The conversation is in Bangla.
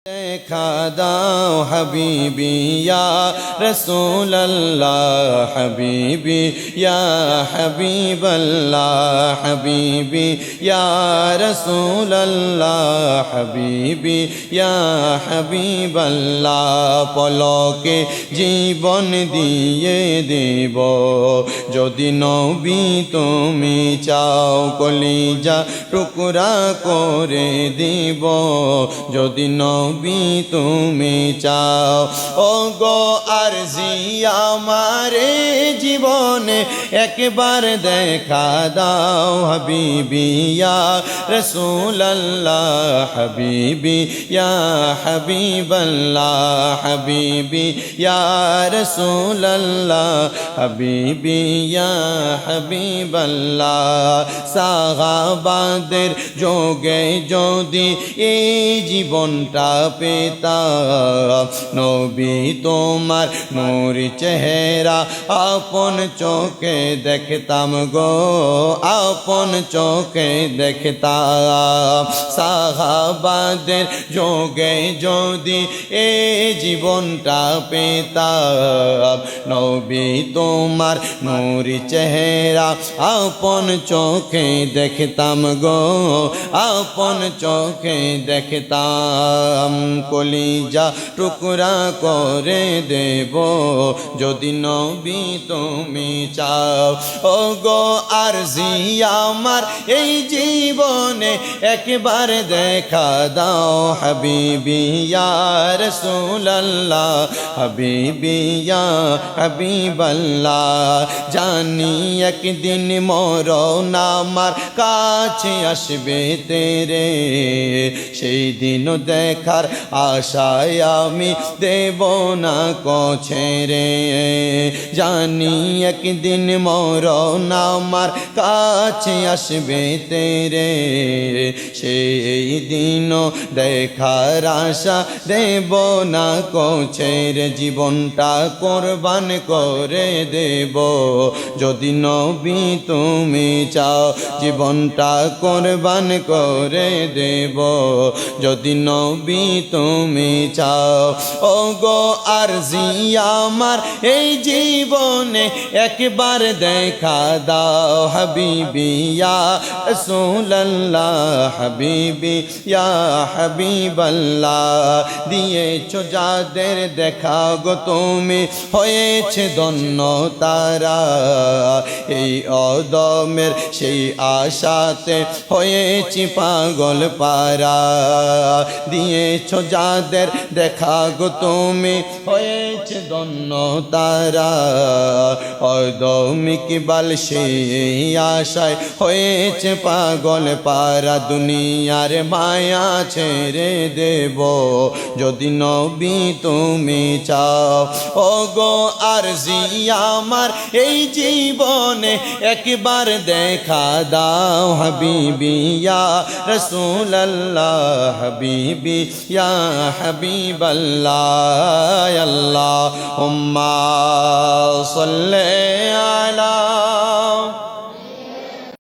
দেখা দাও হাবিবি ইয়া রাসূলুল্লাহ হাবিবি ইয়া হাবিবাল্লাহ হাবিবি ইয়া রাসূলুল্লাহ হাবিবি ইয়া হাবিবাল্লাহ পলকে জীবন দিয়ে দেব যদি নবী তুমি চাও কলিজা টুকরা করে দিব যদি নবী তুমি চাও ও গো আরজি আমারে জীবনে একবার দেখা দাও হাবিবি ইয়া রাসূলুল্লাহ হাবিবি ইয়া হাবিবাল্লাহ হাবিবি ইয়া রাসূলুল্লাহ হাবিবি ইয়া হাবিবাল্লাহ সাহাবাদের যোগে যদি এই জীবনটা পেতাম নবী তোমার নূর চেহারা আপন চোখে দেখতাম গো আপন চোখে দেখতাম সাহাবাদের যোগে যদি এই জীবনটা পেতাম নবী তোমার নূর চেহারা আপন চোখে দেখতাম গো আপন চোখে দেখতাম কলিজা টুকরা করে দেব যদি নবী তুমি চাও ও গো আরজি আমার এই জীবনে একবার দেখা দাও হাবিবি ইয়া রাসূলুল্লাহ হাবিবি ইয়া হাবিবাল্লাহ জানি একদিন মরণ আমার কাছে আসবে তেরে সেই দিন দেখার আশায় আমি দেব না ছেড়ে জানি একদিন মরণ আমার কাছে আসবে তেরে সেই দিন দেখার আশা দেব না ছেড়ে জীবনটা কোরবান করে দেব যদি নবী তুমি চাও জীবনটা কোরবান করে দেব যদি নবী তুমি চাও ও গো আরজি আমার এই জীবনে একবার দেখা দাও হাবিবি ইয়া রাসূলুল্লাহ হাবিবি ইয়া হাবিবাল্লাহ দিয়েছো যাদের দেখা গো তুমি হয়েছে ধন্য তারা এই অদমের সেই আশাতে হয়েছি পাগল পারা দিয়েছো যাদের দেখা গো তুমি হয়েছে ধন্য তারা অদমিক বাল সেই আশায় হয়েছে পাগল পারা দুনিয়ার মায়া ছেড়ে দেব যদি নবী তুমি চাও ও গো আরজি আমার এই জীবনে একবার দেখা দাও হাবিবি ইয়া রাসূলুল্লাহ হাবিবি ইয়া হাবিবাল্লাহ আল্লাহুম্মা সাল্লি আলা